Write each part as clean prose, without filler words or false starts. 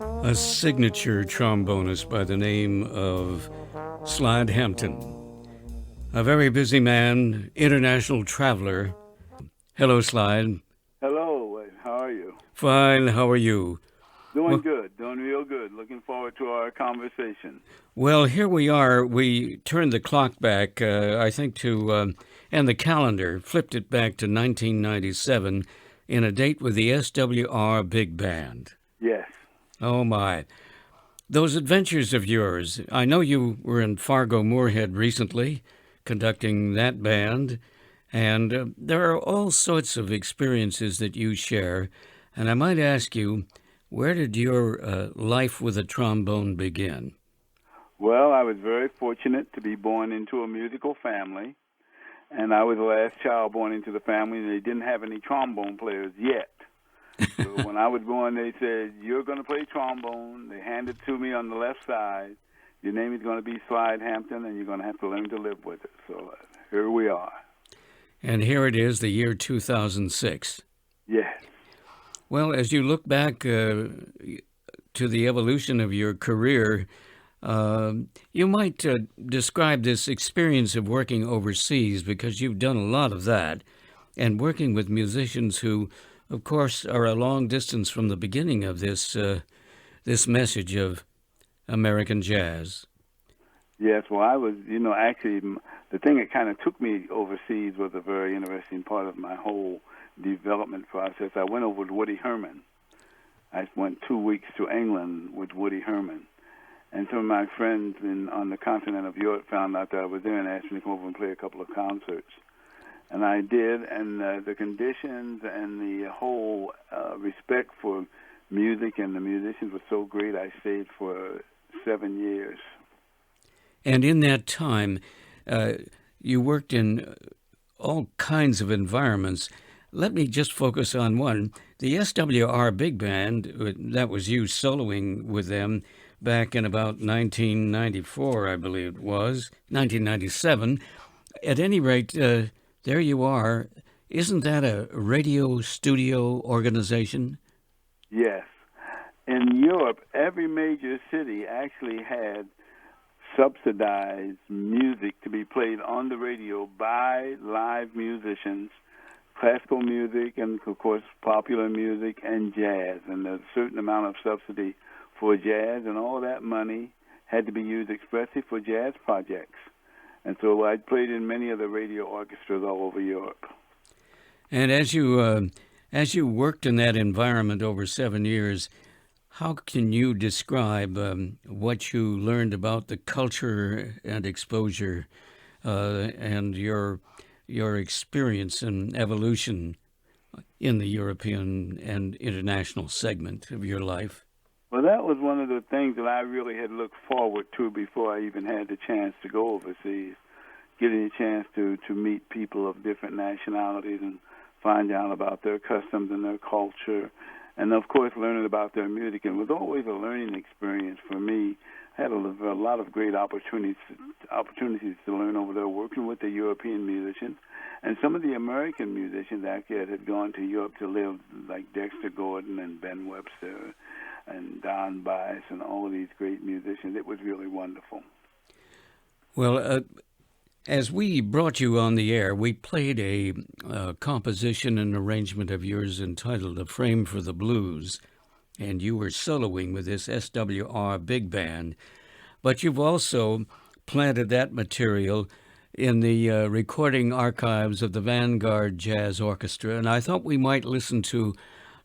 A signature trombonist by the name of Slide Hampton. A very busy man, international traveler. Hello, Slide. Hello, how are you? Fine, how are you? Doing Well, good, doing real good. Looking forward to our conversation. well, here we are. We turned the clock back, I think, and the calendar, flipped it back to 1997 in a date with the SWR Big Band. Yes. Oh, my. Those adventures of yours, I know you were in Fargo Moorhead recently, conducting that band, and there are all sorts of experiences that you share. And I might ask you, where did your life with a trombone begin? Well, I was very fortunate to be born into a musical family, and I was the last child born into the family, and they didn't have any trombone players yet. So when I was born, they said, "You're going to play trombone." They handed it to me on the left side. Your name is going to be Slide Hampton, and you're going to have to learn to live with it. So here we are. And here it is, the year 2006. Yes. Well, as you look back to the evolution of your career, you might describe this experience of working overseas, because you've done a lot of that, and working with musicians who, of course, are a long distance from the beginning of this message of American jazz. Yes, well, I was, actually, the thing that kind of took me overseas was a very interesting part of my whole development process. I went over with Woody Herman. I went 2 weeks to England with Woody Herman. And some of my friends on the continent of Europe found out that I was there and asked me to come over and play a couple of concerts. And I did, and the conditions and the whole respect for music and the musicians was so great, I stayed for 7 years. And in that time, you worked in all kinds of environments. Let me just focus on one. The SWR Big Band, that was you soloing with them back in about 1994, I believe it was, 1997. At any rate, there you are. Isn't that a radio studio organization? Yes. In Europe, every major city actually had subsidized music to be played on the radio by live musicians, classical music, and, of course, popular music and jazz. And there's a certain amount of subsidy for jazz, and all that money had to be used expressly for jazz projects. And so I played in many of the radio orchestras all over Europe. And as you worked in that environment over 7 years, how can you describe what you learned about the culture and exposure and your experience and evolution in the European and international segment of your life? Well, that was one of the things that I really had looked forward to before I even had the chance to go overseas, getting a chance to meet people of different nationalities and find out about their customs and their culture, and, of course, learning about their music. And it was always a learning experience for me. I had a lot of great opportunities to learn over there, working with the European musicians. And some of the American musicians actually had gone to Europe to live, like Dexter Gordon and Ben Webster and Don Bice and all of these great musicians. It was really wonderful. Well, as we brought you on the air, we played a composition and arrangement of yours entitled "A Frame for the Blues," and you were soloing with this SWR Big Band. But you've also planted that material in the recording archives of the Vanguard Jazz Orchestra, and I thought we might listen to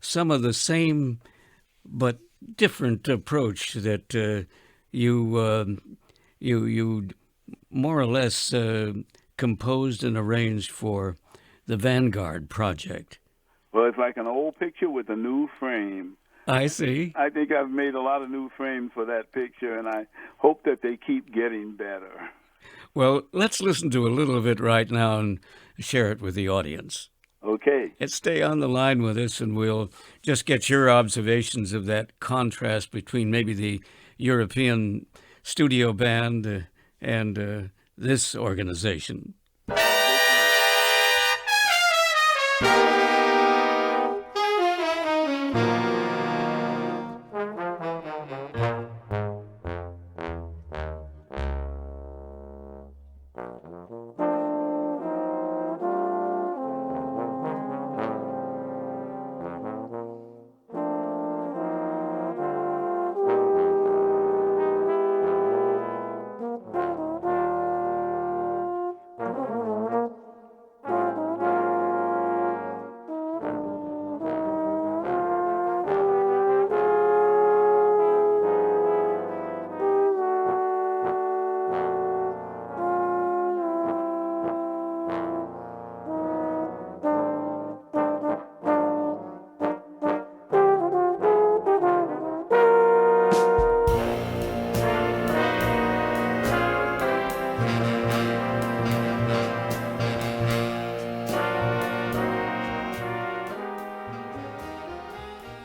some of the same but different approach that you more or less composed and arranged for the Vanguard project. Well, it's like an old picture with a new frame. I see. I think I've made a lot of new frames for that picture, and I hope that they keep getting better. Well, let's listen to a little of it right now and share it with the audience. Okay. And stay on the line with us, and we'll just get your observations of that contrast between maybe the European studio band and this organization.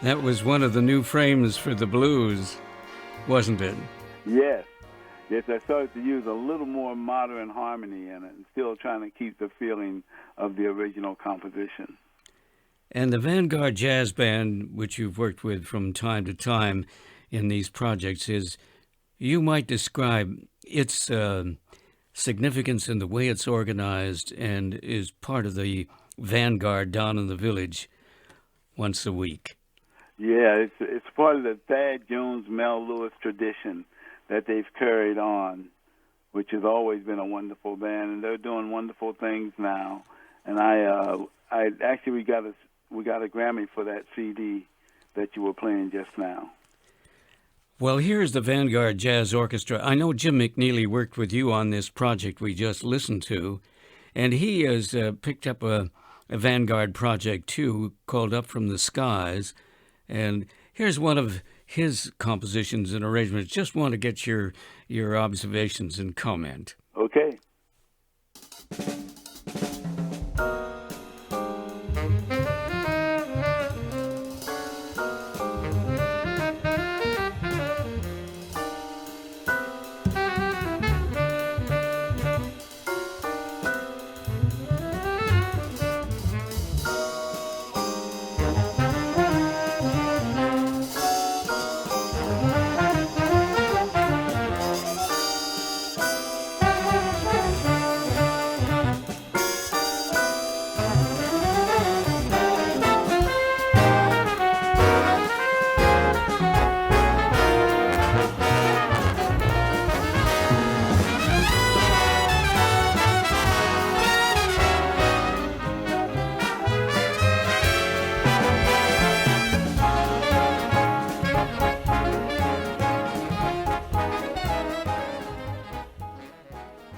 That was one of the new frames for the blues, wasn't it? Yes. Yes, I started to use a little more modern harmony in it and still trying to keep the feeling of the original composition. And the Vanguard Jazz Band, which you've worked with from time to time in these projects, you might describe its significance in the way it's organized and is part of the Vanguard down in the village once a week. Yeah, it's part of the Thad Jones, Mel Lewis tradition that they've carried on, which has always been a wonderful band, and they're doing wonderful things now. And I actually we got a Grammy for that CD that you were playing just now. Well, here's the Vanguard Jazz Orchestra. I know Jim McNeely worked with you on this project we just listened to, and he has picked up a Vanguard project too called Up from the Skies. And here's one of his compositions and arrangements. Just want to get your observations and comment. Okay.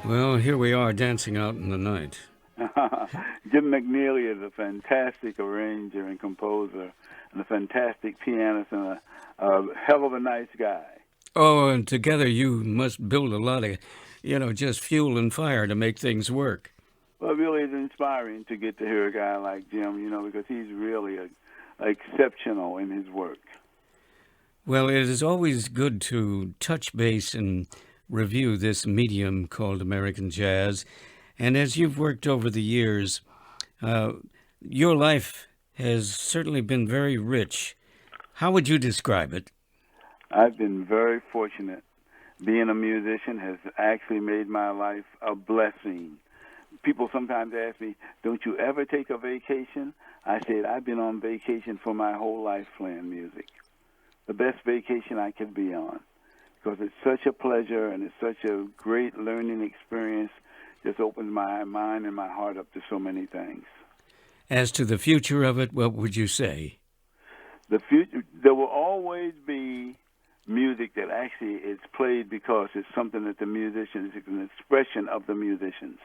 Well, here we are dancing out in the night. Jim McNeely is a fantastic arranger and composer and a fantastic pianist and a hell of a nice guy. Oh, and together you must build a lot of, just fuel and fire to make things work. Well, it really is inspiring to get to hear a guy like Jim, because he's really exceptional in his work. Well, it is always good to touch base and review this medium called American jazz. And as you've worked over the years, your life has certainly been very rich. How would you describe it? I've been very fortunate. Being a musician has actually made my life a blessing. People sometimes ask me, don't you ever take a vacation? I said, I've been on vacation for my whole life playing music. The best vacation I could be on. Because it's such a pleasure and it's such a great learning experience. Just opens my mind and my heart up to so many things. As to the future of it, what would you say? The future, there will always be music that actually is played because it's something that the musicians, it's an expression of the musicians.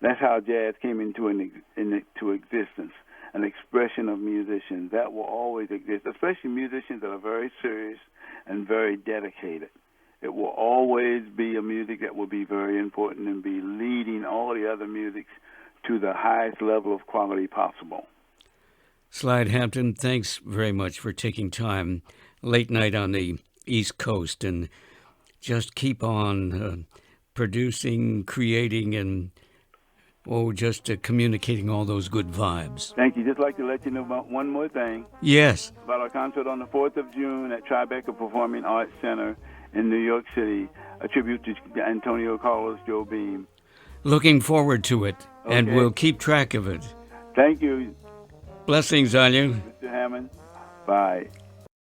That's how jazz came into existence, an expression of musicians. That will always exist, especially musicians that are very serious and very dedicated. It will always be a music that will be very important and be leading all the other musics to the highest level of quality possible. Slide Hampton, thanks very much for taking time late night on the East Coast and just keep on producing, creating, and just communicating all those good vibes. Thank you. Just like to let you know about one more thing. Yes. About our concert on the 4th of June at Tribeca Performing Arts Center in New York City, a tribute to Antonio Carlos Jobim. Looking forward to it, Okay. and we'll keep track of it. Thank you. Blessings on you. Mr. Hammond. Bye.